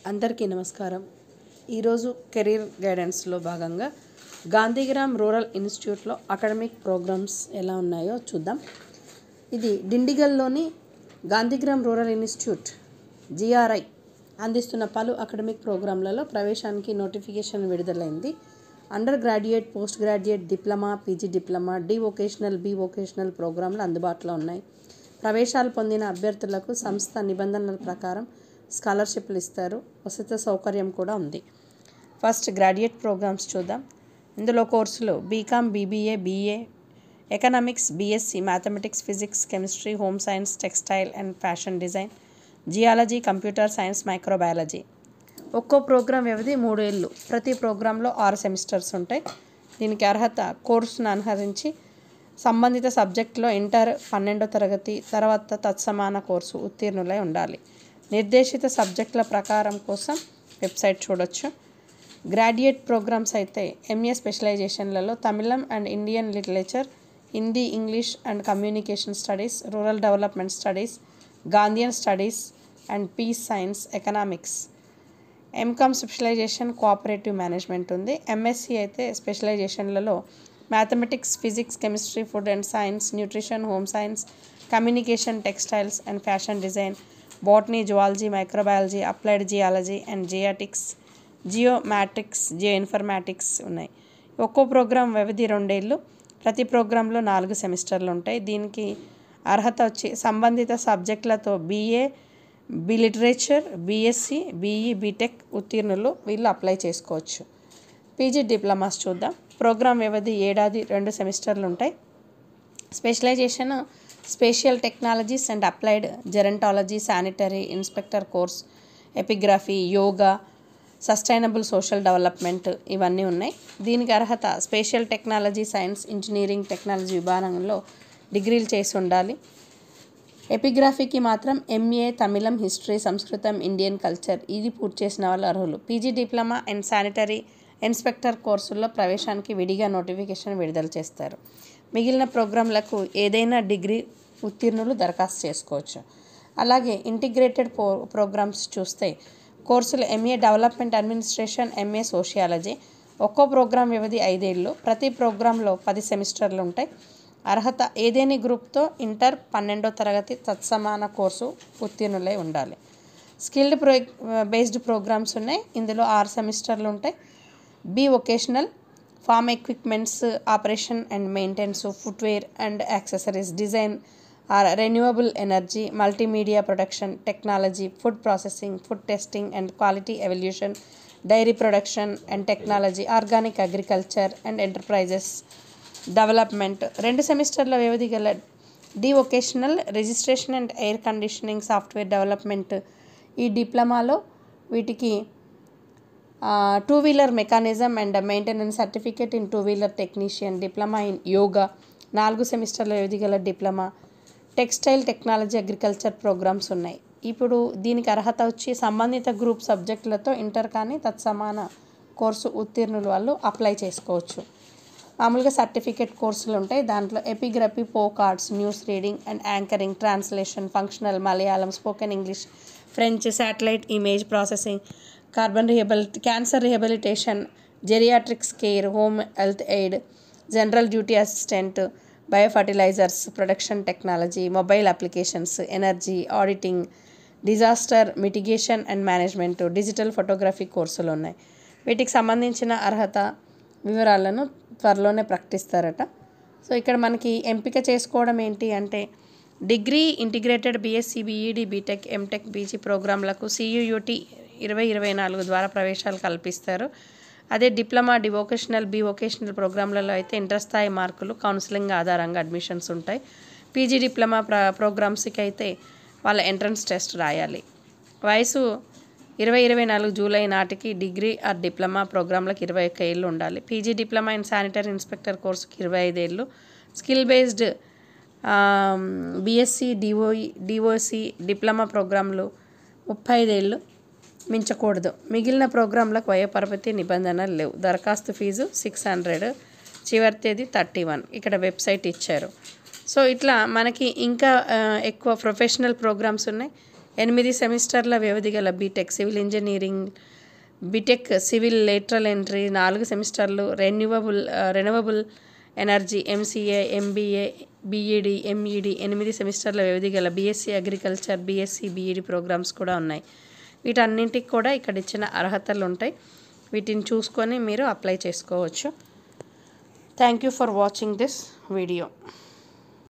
అందరికీ నమస్కారం. ఈరోజు కెరీర్ గైడెన్స్లో భాగంగా గాంధీగ్రామ్ రూరల్ ఇన్స్టిట్యూట్లో అకాడమిక్ ప్రోగ్రామ్స్ ఎలా ఉన్నాయో చూద్దాం. ఇది డిండిగల్లోని గాంధీగ్రామ్ రూరల్ ఇన్స్టిట్యూట్ GRI అందిస్తున్న పలు అకాడమిక్ ప్రోగ్రాంలలో ప్రవేశానికి నోటిఫికేషన్ విడుదలైంది. Under graduate, post graduate, diploma, PG diploma, D vocational, B vocational ప్రోగ్రాంలు అందుబాటులో ఉన్నాయి. ప్రవేశాలు పొందిన అభ్యర్థులకు సంస్థ నిబంధనల ప్రకారం స్కాలర్షిప్లు ఇస్తారు. వసతి సౌకర్యం కూడా ఉంది. ఫస్ట్ గ్రాడ్యుయేట్ ప్రోగ్రామ్స్ చూద్దాం. ఇందులో కోర్సులు BCom, BBA, BA, economics, BSc, mathematics, physics, chemistry, home science, textile and fashion design, geology, computer science, microbiology. ఒక్కో ప్రోగ్రాం వ్యవధి 3 ఏళ్ళు. ప్రతి ప్రోగ్రాంలో 6 సెమిస్టర్స్ ఉంటాయి. దీనికి అర్హత కోర్సును అనుసరించి సంబంధిత సబ్జెక్టులో ఇంటర్ 12వ తరగతి తర్వాత తత్సమాన కోర్సు ఉత్తీర్ణులై ఉండాలి. నిర్దేశిత సబ్జెక్టుల ప్రకారం కోసం వెబ్సైట్ చూడొచ్చు. గ్రాడ్యుయేట్ ప్రోగ్రామ్స్ అయితే MA స్పెషలైజేషన్లలో Tamil and Indian literature, Hindi, English and communication studies, rural development studies, Gandhian studies and peace science, economics. MCom specialization cooperative management ఉంది. MSc అయితే స్పెషలైజేషన్లలో mathematics, physics, chemistry, food and science, nutrition, home science, communication, textiles and fashion design, botany, zoology, microbiology, applied geology and geomatics, geomatics, geoinformatics ఉన్నాయి. ఒక్కో program వ్యవధి 2 ఏళ్ళు. ప్రతి ప్రోగ్రాంలో 4 సెమిస్టర్లు ఉంటాయి. దీనికి అర్హత వచ్చి సంబంధిత సబ్జెక్టులతో BA, B literature, BSc, BE, BTech ఉత్తీర్ణులు వీళ్ళు అప్లై చేసుకోవచ్చు. పీజీ డిప్లొమాస్ చూద్దాం. ప్రోగ్రాం వ్యవధి ఏడాది, 2 సెమిస్టర్లు ఉంటాయి. Specialization spatial technologies and applied gerontology, sanitary inspector course, epigraphy, yoga, sustainable social development ఇవన్నీ ఉన్నాయి. దీనికి అర్హత spatial technology, science, engineering, technology విభాగంలో డిగ్రీలు చేసి ఉండాలి. ఎపిగ్రఫీకి మాత్రం MA తమిళం, హిస్టరీ, సంస్కృతం, ఇండియన్ కల్చర్ ఇది పూర్తి చేసిన వాళ్ళు అర్హులు. PG diploma and sanitary inspector కోర్సుల్లో ప్రవేశానికి విడిగా నోటిఫికేషన్ విడుదల చేస్తారు. మిగిలిన ప్రోగ్రాంలకు ఏదైనా డిగ్రీ ఉత్తీర్ణులు దరఖాస్తు చేసుకోవచ్చు. అలాగే ఇంటిగ్రేటెడ్ ప్రోగ్రామ్స్ చూస్తే కోర్సులు MA development administration, MA sociology. ఒక్కో ప్రోగ్రాం వ్యవధి 5 ఏళ్ళు. ప్రతి ప్రోగ్రాంలో 10 సెమిస్టర్లు ఉంటాయి. అర్హత ఏదేని గ్రూప్తో ఇంటర్ 12వ తరగతి తత్సమాన కోర్సు ఉత్తీర్ణులై ఉండాలి. స్కిల్డ్ బేస్డ్ ప్రోగ్రామ్స్ ఉన్నాయి. ఇందులో 6 సెమిస్టర్లు ఉంటాయి. B vocational, farm equipments operation and maintenance, footwear and accessories, design or renewable energy, multimedia production technology, food processing, food testing and quality evolution, dairy production and technology, organic agriculture and enterprises development. 2 సెమిస్టర్ల వ్యవధి గల D vocational registration and air conditioning software development. ఈ డిప్లొమాలో వీటికి 2 wheeler mechanism and maintenance certificate in 2 wheeler technician, diploma in yoga. 4 సెమిస్టర్ల వ్యవధి గల diploma textile technology agriculture programmes ఉన్నాయి. ఇప్పుడు దీనికి అర్హత వచ్చి సంబంధిత గ్రూప్ సబ్జెక్టులతో ఇంటర్ కానీ తత్సమాన కోర్సు ఉత్తీర్ణులు వాళ్ళు అప్లై చేసుకోవచ్చు. మామూలుగా సర్టిఫికేట్ కోర్సులు ఉంటాయి. దాంట్లో epigraphy, folk arts, news reading and anchoring, translation, functional Malayalam, spoken English, French, satellite image processing, cancer rehabilitation, geriatrics care, home health aid, general duty assistant, biofertilizers production technology, mobile applications, energy, auditing, disaster mitigation and management, digital photography కోర్సులు ఉన్నాయి. వీటికి సంబంధించిన అర్హత వివరాలను త్వరలోనే ప్రకటిస్తారట. So ఇక్కడ మనకి ఎంపిక చేసుకోవడం ఏంటి అంటే degree, integrated BSc, BEd, BTech, MTech, PG ప్రోగ్రాంలకు CUET 2024 ద్వారా ప్రవేశాలు కల్పిస్తారు. అదే diploma, D vocational, B vocational ప్రోగ్రాంలలో అయితే ఇంటర్ స్థాయి మార్కులు కౌన్సిలింగ్ ఆధారంగా అడ్మిషన్స్ ఉంటాయి. పీజీ డిప్లొమా ప్రోగ్రామ్స్కి అయితే వాళ్ళ ఎంట్రన్స్ టెస్ట్ రాయాలి. వయసు 2024 జూలై నాటికి డిగ్రీ ఆర్ డిప్లొమా ప్రోగ్రాంలకు 21 ఏళ్ళు ఉండాలి. PG diploma in sanitary inspector కోర్సుకి 25 ఏళ్ళు. Skill based BSc, DOC diploma ప్రోగ్రాంలు 35 ఏళ్ళు మించకూడదు. మిగిలిన ప్రోగ్రాంలకు వయోపరిమితి నిబంధనలు లేవు. దరఖాస్తు ఫీజు 600, చివరి తేదీ 31. ఇక్కడ వెబ్సైట్ ఇచ్చారు. సో ఇట్లా మనకి ఇంకా ఎక్కువ ప్రొఫెషనల్ ప్రోగ్రామ్స్ ఉన్నాయి. 8 సెమిస్టర్ల వ్యవధి గల BTech civil engineering, BTech civil lateral entry 4 సెమిస్టర్లు, renewable energy MCA, MBA, BEd, MEd 8 సెమిస్టర్ల వ్యవధి గల BSc agriculture, BSc, BEd programs కూడా ఉన్నాయి. వీటన్నింటికి కూడా ఇక్కడ ఇచ్చిన అర్హతలు ఉంటాయి. వీటిని చూసుకొని మీరు అప్లై చేసుకోవచ్చు. Thank you for watching this video.